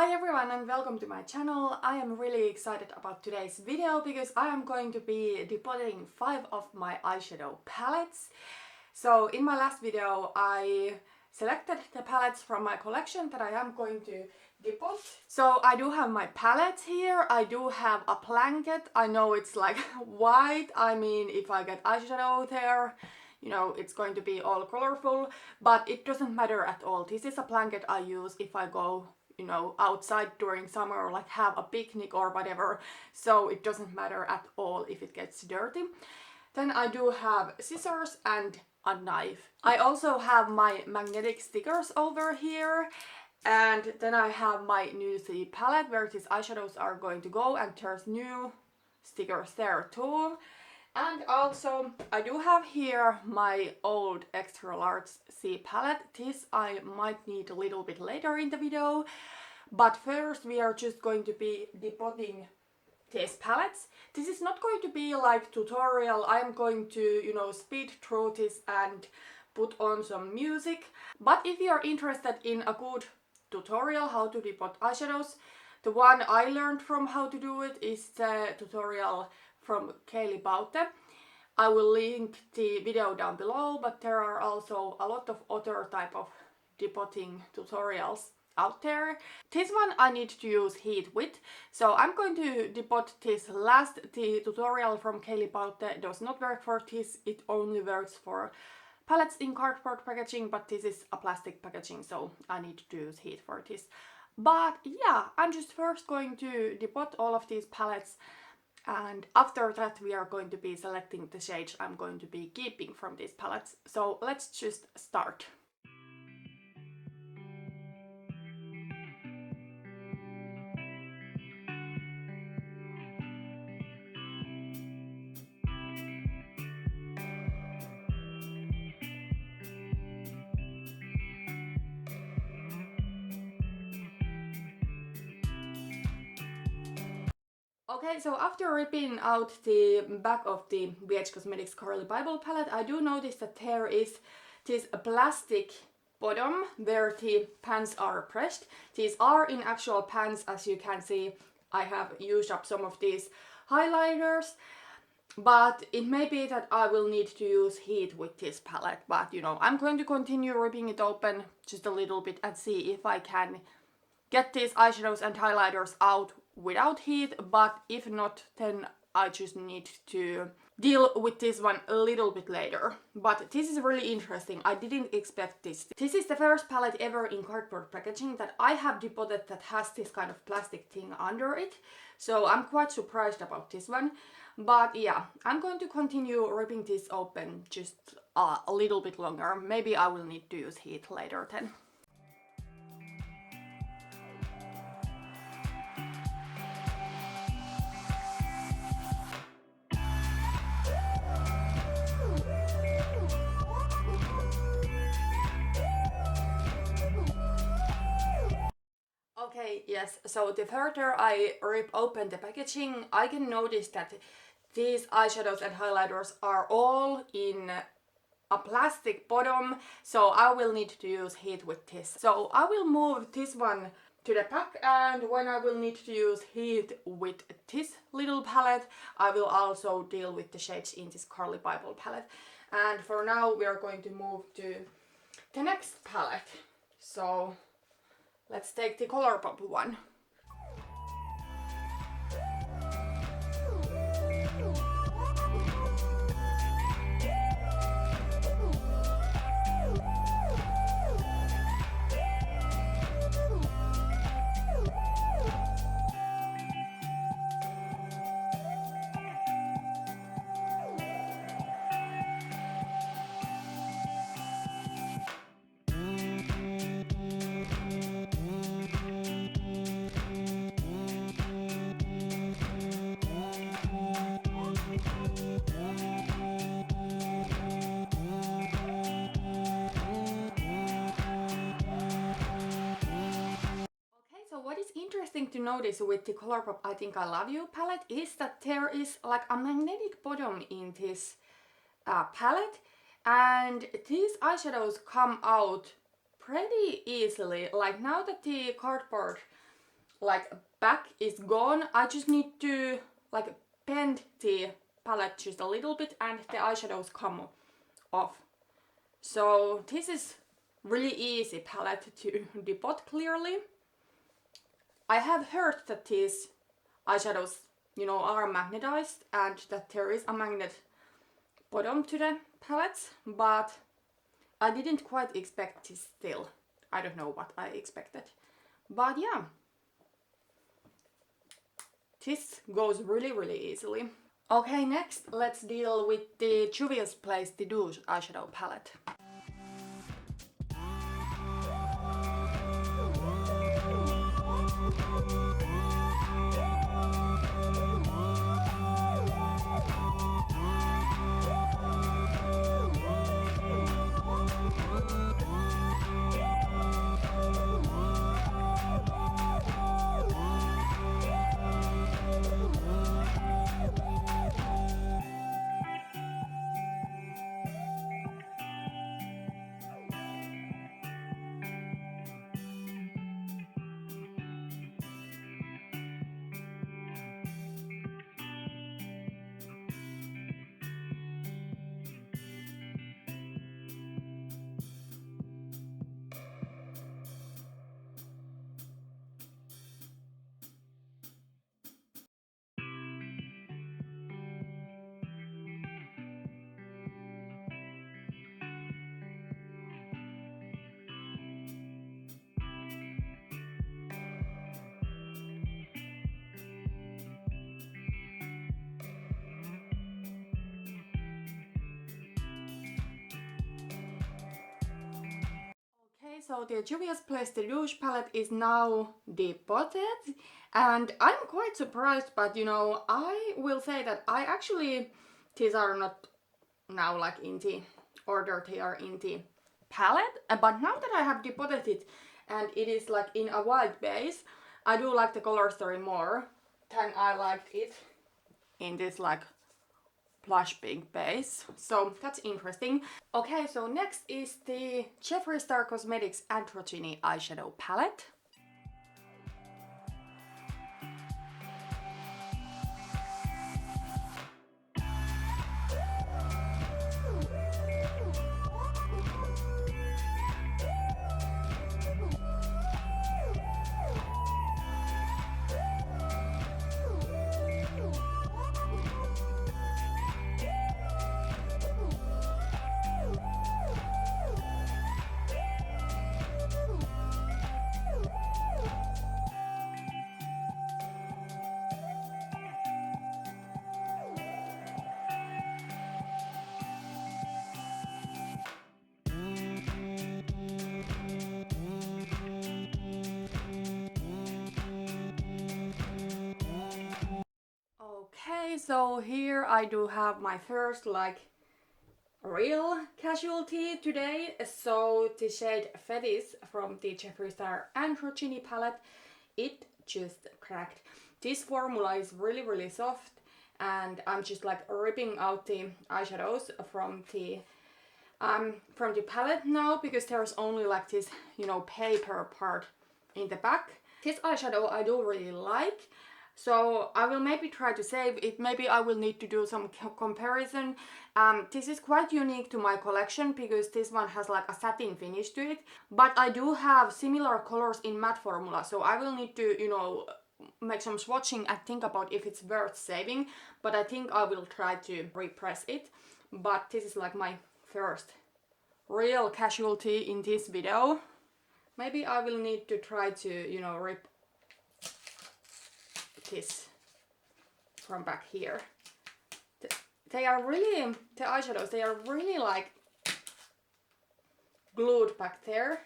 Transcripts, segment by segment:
Hi everyone and welcome to my channel. I am really excited about today's video because I am going to be depotting 5 of my eyeshadow palettes. So in my last video I selected the palettes from my collection that I am going to depot. So I do have my palette here, I do have a blanket. I know it's like white, I mean if I get eyeshadow there, you know, it's going to be all colorful, but it doesn't matter at all. This is a blanket I use if I go, you know, outside during summer or like have a picnic or whatever, so it doesn't matter at all if it gets dirty. Then I do have scissors and a knife. I also have my magnetic stickers over here, and then I have my new palette where these eyeshadows are going to go, and there's new stickers there too. And also I do have here my old extra large C palette. This I might need a little bit later in the video, but first we are just going to be depotting these palettes. This is not going to be like tutorial. I'm going to, you know, speed through this and put on some music. But if you are interested in a good tutorial how to depot eyeshadows, the one I learned from how to do it is the tutorial from Baute. I will link the video down below, but there are also a lot of other type of depotting tutorials out there. This one I need to use heat with, so I'm going to depot this last. The tutorial from Baute does not work for this, it only works for palettes in cardboard packaging, but this is a plastic packaging, so I need to use heat for this. But yeah, I'm just first going to depot all of these palettes, and after that we are going to be selecting the shades I'm going to be keeping from these palettes. So let's just start. Okay, so after ripping out the back of the BH Cosmetics Curly Bible palette, I do notice that there is this plastic bottom where the pans are pressed. These are in actual pans, as you can see. I have used up some of these highlighters, but it may be that I will need to use heat with this palette, but you know, I'm going to continue ripping it open just a little bit and see if I can get these eyeshadows and highlighters out without heat, but if not, then I just need to deal with this one a little bit later. But this is really interesting, I didn't expect this. This is the first palette ever in cardboard packaging that I have deposited that has this kind of plastic thing under it, so I'm quite surprised about this one. But yeah, I'm going to continue ripping this open just a little bit longer. Maybe I will need to use heat later then. Okay, yes, so the further I rip open the packaging, I can notice that these eyeshadows and highlighters are all in a plastic bottom, so I will need to use heat with this. So I will move this one to the back, and when I will need to use heat with this little palette, I will also deal with the shades in this Curly Bible palette. And for now we are going to move to the next palette. So let's take the ColourPop one. What is interesting to notice with the ColourPop I Think I Love You palette is that there is like a magnetic bottom in this palette, and these eyeshadows come out pretty easily. Like now that the cardboard like back is gone. I just need to like bend the palette just a little bit and the eyeshadows come off. So this is really easy palette to depot clearly. I have heard that these eyeshadows, you know, are magnetized and that there is a magnet bottom to the palettes, but I didn't quite expect this still. I don't know what I expected. But yeah, this goes really easily. Okay, next let's deal with the Juvia's Place The Douche eyeshadow palette. Okay, so the Juvia's Place The Douche palette is now depotted, and I'm quite surprised, but you know, I will say that I actually, these are not now like in the order, they are in the palette, but now that I have depotted it and it is like in a white base, I do like the color story more than I liked it in this like blush pink base, so that's interesting. Okay, so next is the Jeffree Star Cosmetics Androgyny eyeshadow palette. Okay, so here I do have my first like real casualty today. So the shade Fetish from the Jeffree Star Androgyny palette, it just cracked. This formula is really soft, and I'm just like ripping out the eyeshadows from the palette now, because there's only like this, you know, paper part in the back. This eyeshadow I do really like, so I will maybe try to save it. Maybe I will need to do some comparison. This is quite unique to my collection because this one has like a satin finish to it, but I do have similar colors in matte formula, so I will need to, you know, make some swatching and think about if it's worth saving, but I think I will try to repress it. But this is like my first real casualty in this video. Maybe I will need to try to, you know, rip this from back here. They are really, the eyeshadows, they are really like glued back there.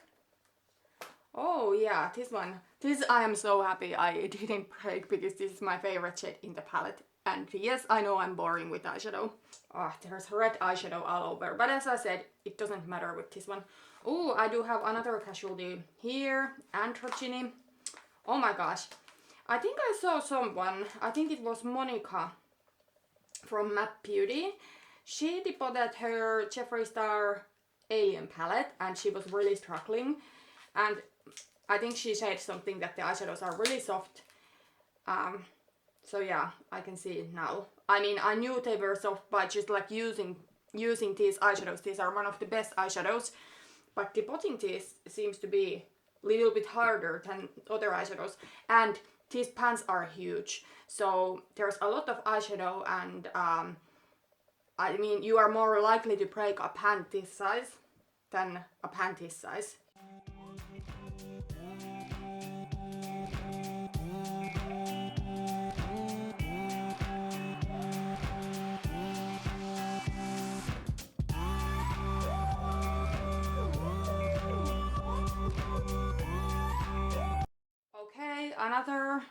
Oh yeah, this one. This I am so happy I didn't break, because this is my favorite shade in the palette. And yes, I know I'm boring with eyeshadow. Oh, there's red eyeshadow all over. But as I said, it doesn't matter with this one. Oh, I do have another casualty here. Androgyny. Oh my gosh. I think I saw someone, I think it was Monica from Matte Beauty. She depotted her Jeffree Star Alien palette and she was really struggling. And I think she said something that the eyeshadows are really soft. So yeah, I can see it now. I mean, I knew they were soft by just like using these eyeshadows. These are one of the best eyeshadows, but depotting these seems to be a little bit harder than other eyeshadows. And these pans are huge, so there's a lot of eyeshadow, and I mean, you are more likely to break a pan this size than a pan this size. Okay, another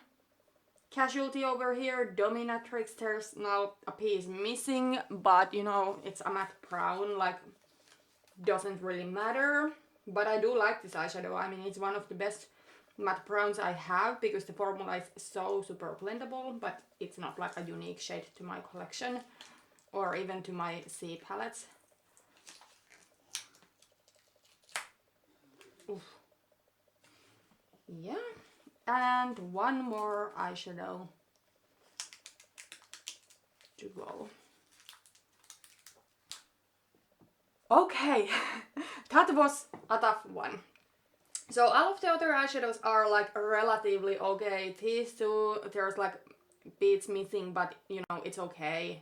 casualty over here, dominatrix. There's now a piece missing, but you know, it's a matte brown, like, doesn't really matter. But I do like this eyeshadow. I mean, it's one of the best matte browns I have because the formula is so super blendable, but it's not like a unique shade to my collection or even to my C palettes. Oof. Yeah, and one more eyeshadow to go. Okay, that was a tough one. So all of the other eyeshadows are like relatively okay. These two, there's like beads missing, but you know, it's okay.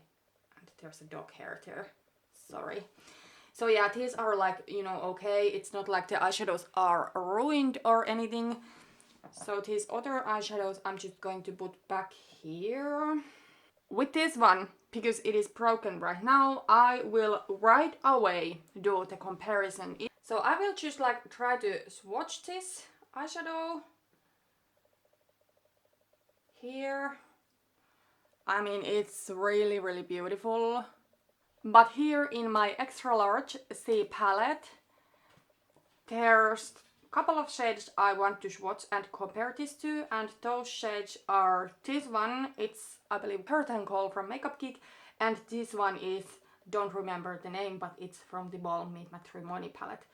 And there's a dog hair there, sorry. So yeah, these are like, you know, okay. It's not like the eyeshadows are ruined or anything. So these other eyeshadows I'm just going to put back here. With this one, because it is broken right now, I will right away do the comparison. So I will just like try to swatch this eyeshadow here. I mean, it's really, really beautiful. But here in my extra large C palette, there's a couple of shades I want to swatch and compare this to, and those shades are this one, it's I believe Curtain Call from Makeup Geek, and this one is, don't remember the name, but it's from the Balmy Matrimony palette.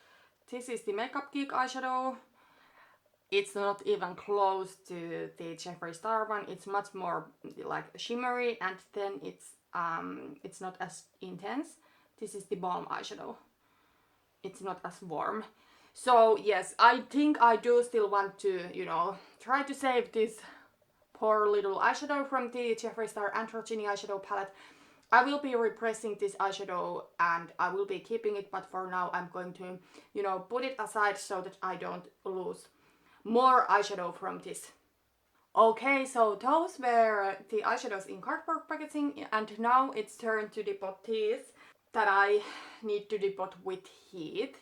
This is the Makeup Geek eyeshadow. It's not even close to the Jeffree Star one. It's much more like shimmery, and then it's not as intense. This is the Balm eyeshadow. It's not as warm. So yes, I think I do still want to, you know, try to save this poor little eyeshadow from the Jeffree Star Androgyny eyeshadow palette. I will be repressing this eyeshadow and I will be keeping it, but for now I'm going to, you know, put it aside so that I don't lose more eyeshadow from this. Okay, so those were the eyeshadows in cardboard packaging, and now it's turn to depot these that I need to depot with heat.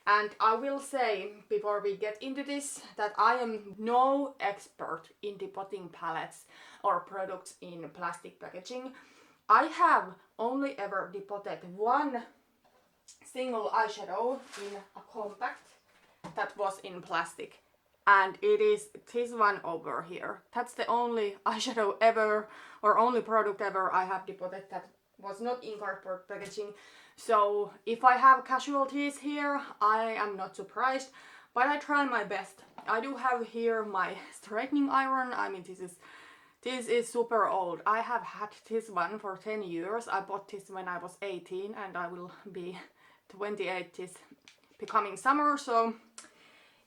And I will say, before we get into this, that I am no expert in depotting palettes or products in plastic packaging. I have only ever depotted one single eyeshadow in a compact that was in plastic. And it is this one over here. That's the only eyeshadow ever, or only product ever I have depotted that was not in cardboard packaging. So if I have casualties here, I am not surprised, but I try my best. I do have here my straightening iron. I mean, this is super old. I have had this one for 10 years. I bought this when I was 18 and I will be 28 this becoming summer. So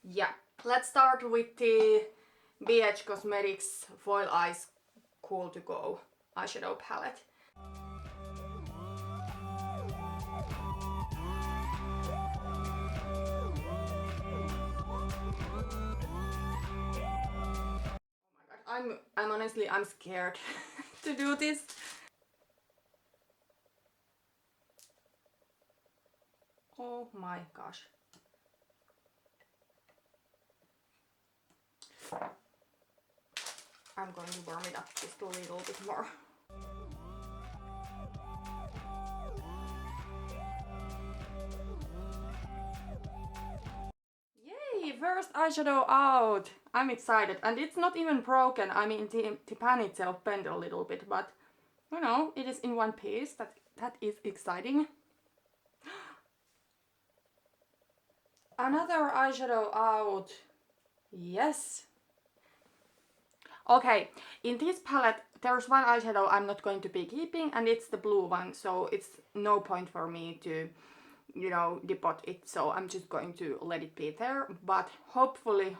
yeah, let's start with the BH Cosmetics Foil Eyes Cool to Go eyeshadow palette. I'm honestly, I'm scared to do this. Oh my gosh. I'm going to warm it up just a little bit more. Yay, first eyeshadow out! I'm excited, and it's not even broken. I mean, the pan itself bent a little bit, but you know, it is in one piece. That is exciting. Another eyeshadow out. Yes. Okay, in this palette there's one eyeshadow I'm not going to be keeping, and it's the blue one, so it's no point for me to, you know, depot it, so I'm just going to let it be there. But hopefully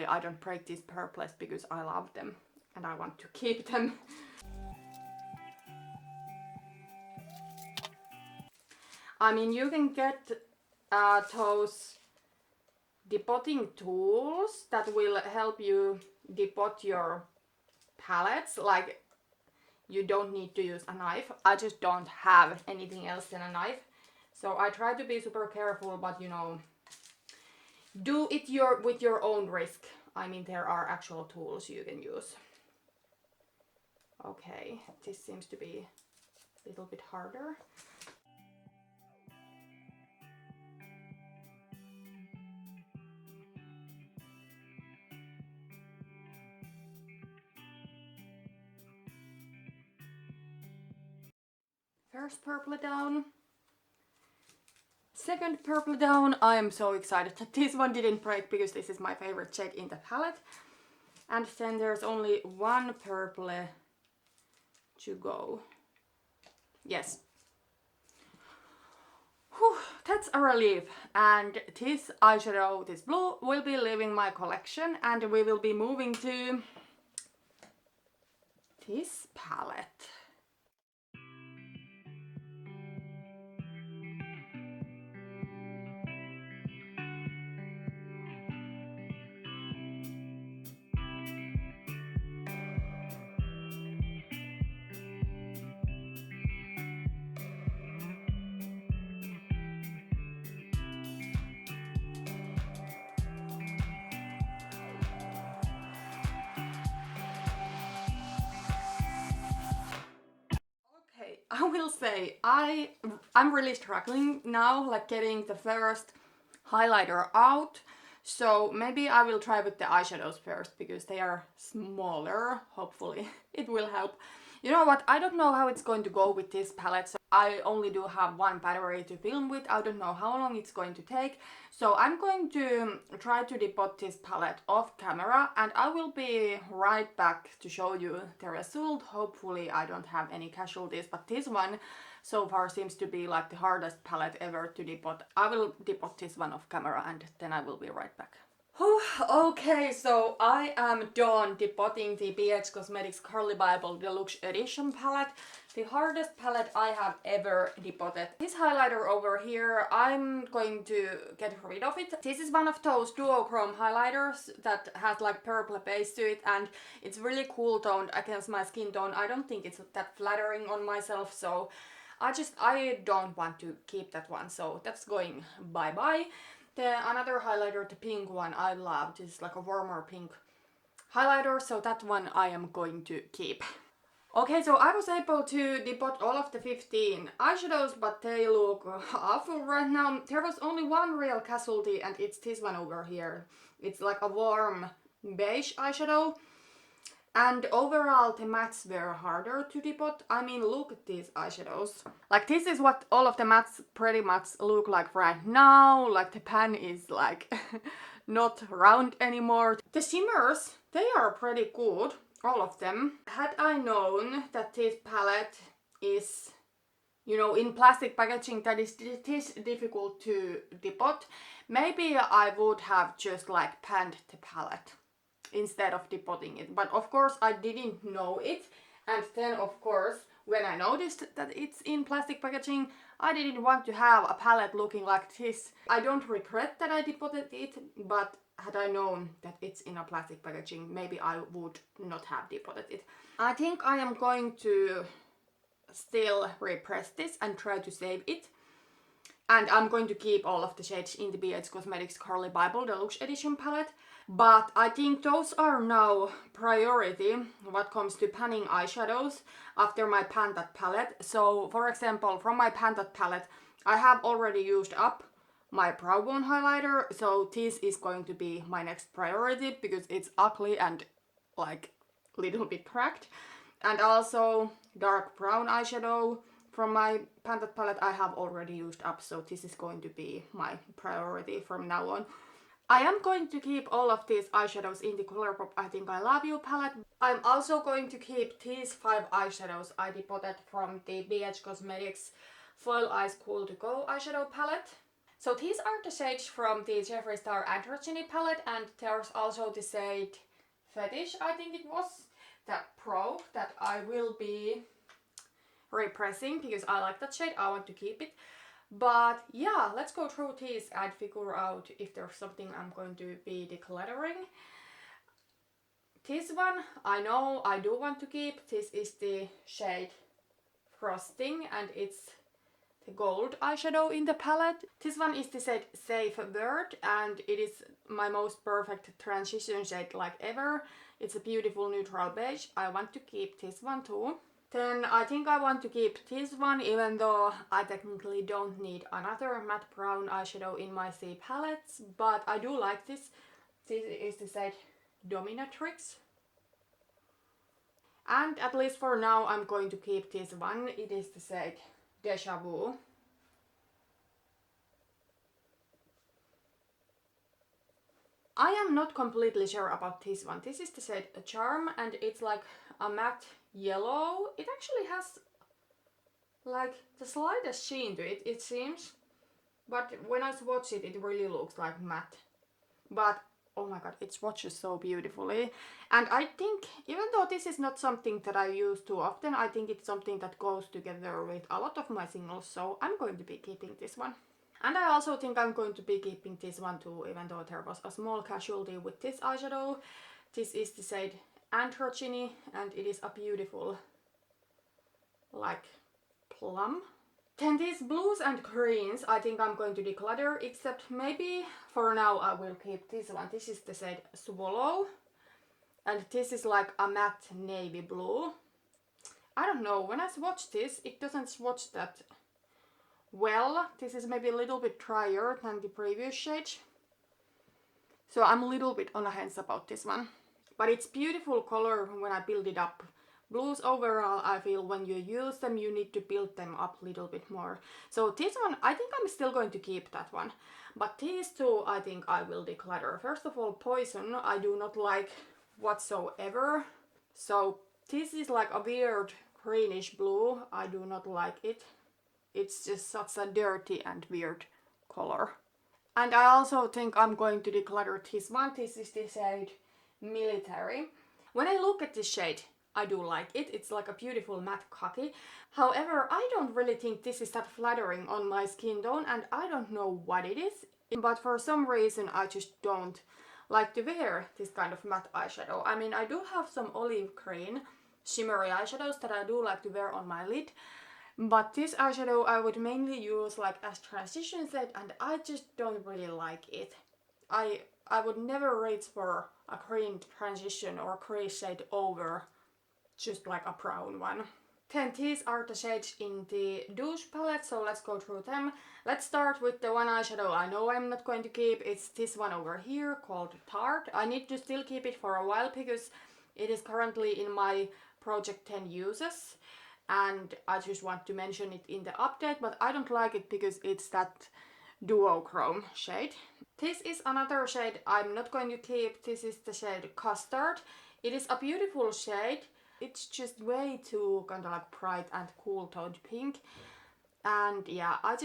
I don't break these purples because I love them and I want to keep them. I mean, you can get those depotting tools that will help you depot your palettes. Like, you don't need to use a knife. I just don't have anything else than a knife, so I try to be super careful, but you know, do it with your own risk. I mean, there are actual tools you can use. Okay, this seems to be a little bit harder. First purple down. Second purple down. I am so excited that this one didn't break because this is my favorite shade in the palette. And then there's only one purple to go. Yes. Whew, that's a relief. And this eyeshadow, this blue, will be leaving my collection, and we will be moving to this palette. Okay, I will say I'm really struggling now, like getting the first highlighter out. So maybe I will try with the eyeshadows first because they are smaller. Hopefully it will help. You know what? I don't know how it's going to go with this palette. So I only do have one battery to film with. I don't know how long it's going to take. So I'm going to try to depot this palette off camera, and I will be right back to show you the result. Hopefully I don't have any casualties, but this one so far seems to be like the hardest palette ever to depot. I will depot this one off camera and then I will be right back. Okay, so I am done depotting the BH Cosmetics Curly Bible Deluxe Edition palette. The hardest palette I have ever depotted. This highlighter over here, I'm going to get rid of it. This is one of those duochrome highlighters that has like purple base to it, and it's really cool toned against my skin tone. I don't think it's that flattering on myself, so I don't want to keep that one, so that's going bye-bye. Another highlighter, the pink one, I love. This is like a warmer pink highlighter, so that one I am going to keep. Okay, so I was able to depot all of the 15 eyeshadows, but they look awful right now. There was only one real casualty, and it's this one over here. It's like a warm beige eyeshadow. And overall, the mattes were harder to depot. I mean, look at these eyeshadows. Like, this is what all of the mattes pretty much look like right now. Like, the pan is like not round anymore. The shimmers, they are pretty good, all of them. Had I known that this palette is, you know, in plastic packaging, that it is difficult to depot, maybe I would have just like panned the palette instead of depotting it. But of course I didn't know it, and then of course when I noticed that it's in plastic packaging, I didn't want to have a palette looking like this. I don't regret that I depotted it, but had I known that it's in a plastic packaging, maybe I would not have depotted it. I think I am going to still repress this and try to save it. And I'm going to keep all of the shades in the BH Cosmetics Curly Bible Deluxe Edition palette. But I think those are now priority when it comes to panning eyeshadows after my Pantat palette. So for example, from my Pantat palette, I have already used up my brow bone highlighter. So this is going to be my next priority because it's ugly and like a little bit cracked. And also dark brown eyeshadow from my Pantat palette I have already used up, so this is going to be my priority from now on. I am going to keep all of these eyeshadows in the ColourPop I Think I Love You palette. I'm also going to keep these 5 eyeshadows I depotted from the BH Cosmetics Foil Eyes Cool To Go eyeshadow palette. So these are the shades from the Jeffree Star Androgyny palette, and there's also the shade Fetish, I think it was, that Pro, that I will be repressing because I like that shade, I want to keep it. But yeah, let's go through these and figure out if there's something I'm going to be decluttering. This one, I know I do want to keep. This is the shade Frosting and it's the gold eyeshadow in the palette. This one is the shade Safe Word and it is my most perfect transition shade like ever. It's a beautiful neutral beige. I want to keep this one too. Then I think I want to keep this one, even though I technically don't need another matte brown eyeshadow in my C palettes, but I do like this. This is the shade Dominatrix. And at least for now I'm going to keep this one. It is the shade Deja Vu. I am not completely sure about this one. This is the shade Charm and it's like a matte yellow. It actually has like the slightest sheen to it, it seems. But when I swatch it, it really looks like matte. But oh my god, it swatches so beautifully. And I think, even though this is not something that I use too often, I think it's something that goes together with a lot of my singles. So I'm going to be keeping this one. And I also think I'm going to be keeping this one too, even though there was a small casualty with this eyeshadow. This is the shade Androgyny and it is a beautiful, like, plum. Then these blues and greens I think I'm going to declutter, except maybe for now I will keep this one. This is the shade Swallow and this is like a matte navy blue. I don't know, when I swatch this, it doesn't swatch that well. This is maybe a little bit drier than the previous shade. So I'm a little bit on the fence about this one. But it's beautiful color when I build it up. Blues overall, I feel when you use them, you need to build them up a little bit more. So this one, I think I'm still going to keep that one. But these two, I think I will declutter. First of all, Poison, I do not like whatsoever. So this is like a weird greenish blue. I do not like it. It's just such a dirty and weird color. And I also think I'm going to declutter this one. This is the shade Military. When I look at this shade, I do like it. It's like a beautiful matte khaki. However, I don't really think this is that flattering on my skin tone and I don't know what it is. But for some reason I just don't like to wear this kind of matte eyeshadow. I mean, I do have some olive green shimmery eyeshadows that I do like to wear on my lid. But this eyeshadow I would mainly use like as transition shade and I just don't really like it. I would never reach for a cream transition or crease shade over just like a brown one. Then these are the shades in the Douche palette, so let's go through them. Let's start with the one eyeshadow I know I'm not going to keep. It's this one over here called Tarte. I need to still keep it for a while because it is currently in my Project 10 uses. And I just want to mention it in the update, but I don't like it because it's that duochrome shade. This is another shade I'm not going to keep. This is the shade Custard. It is a beautiful shade. It's just way too kind of like bright and cool toned pink. And yeah, I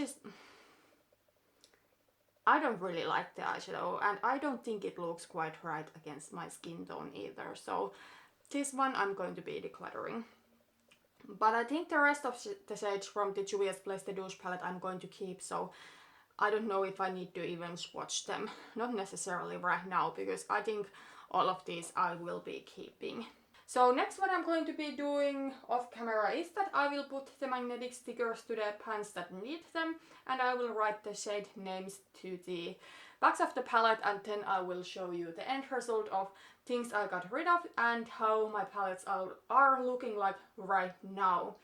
don't really like the eyeshadow and I don't think it looks quite right against my skin tone either. So this one I'm going to be decluttering. But I think the rest of the shades from the Juvia's Place the Douche palette I'm going to keep, so I don't know if I need to even swatch them. Not necessarily right now, because I think all of these I will be keeping. So next what I'm going to be doing off camera is that I will put the magnetic stickers to the pans that need them, and I will write the shade names to the backs of the palette, and then I will show you the end result of things I got rid of and how my palettes are looking like right now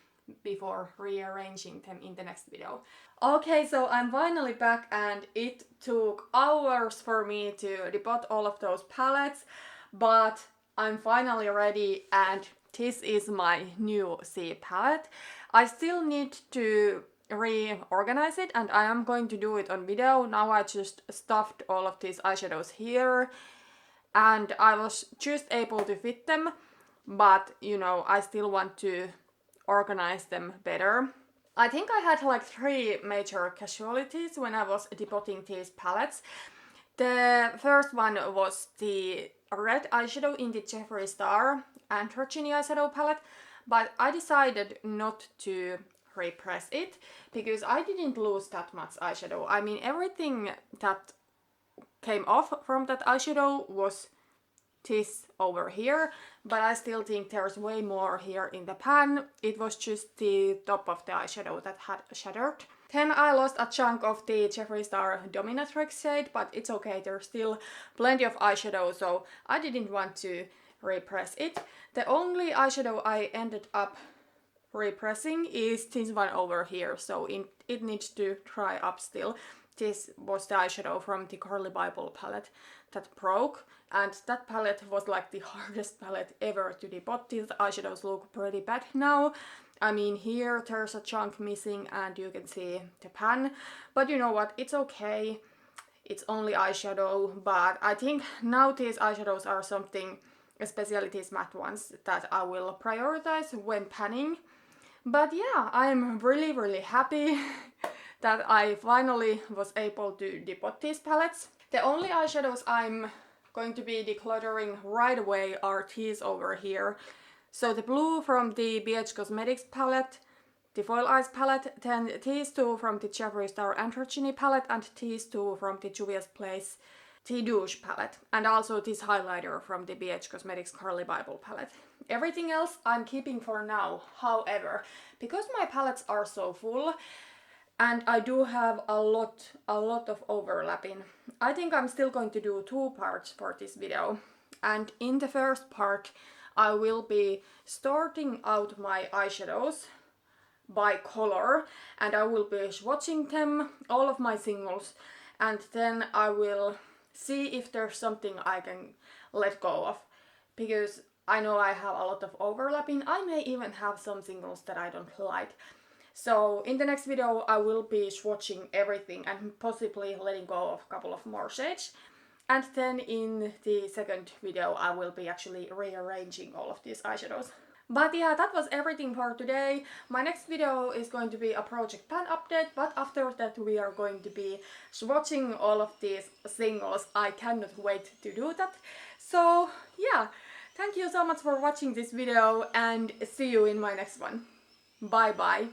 before rearranging them in the next video. Okay, so I'm finally back and it took hours for me to depot all of those palettes, but I'm finally ready and this is my new C palette. I still need to reorganize it, and I am going to do it on video. Now I just stuffed all of these eyeshadows here and I was just able to fit them, but you know, I still want to organize them better. I think I had like 3 major casualties when I was depotting these palettes. The first one was the red eyeshadow in the Jeffree Star Androgyny eyeshadow palette, but I decided not to repress it because I didn't lose that much eyeshadow. I mean, everything that came off from that eyeshadow was this over here, but I still think there's way more here in the pan. It was just the top of the eyeshadow that had shattered. Then I lost a chunk of the Jeffree Star Dominatrix shade, but it's okay, there's still plenty of eyeshadow, so I didn't want to repress it. The only eyeshadow I ended up repressing is this one over here, so it needs to dry up still. This was the eyeshadow from the Carly Bible palette that broke, and that palette was like the hardest palette ever to depot. These eyeshadows look pretty bad now. I mean, here there's a chunk missing and you can see the pan, but you know what, it's okay. It's only eyeshadow, but I think now these eyeshadows are something, especially these matte ones, that I will prioritize when panning. But yeah, I'm really happy that I finally was able to depot these palettes. The only eyeshadows I'm going to be decluttering right away are these over here. So the blue from the BH Cosmetics palette, the Foil Eyes palette, then these two from the Jeffree Star Androgyny palette, and these two from the Juvia's Place Tea Douche palette, and also this highlighter from the BH Cosmetics Carly Bible palette. Everything else I'm keeping for now. However, because my palettes are so full and I do have a lot of overlapping, I think I'm still going to do 2 parts for this video. And in the first part I will be sorting out my eyeshadows by color, and I will be swatching them, all of my singles, and then I will see if there's something I can let go of, because I know I have a lot of overlapping. I may even have some singles that I don't like. So in the next video I will be swatching everything and possibly letting go of a couple of more shades. And then in the second video I will be actually rearranging all of these eyeshadows. But yeah, that was everything for today. My next video is going to be a project pan update, but after that we are going to be swatching all of these singles. I cannot wait to do that. So yeah, thank you so much for watching this video and see you in my next one. Bye bye.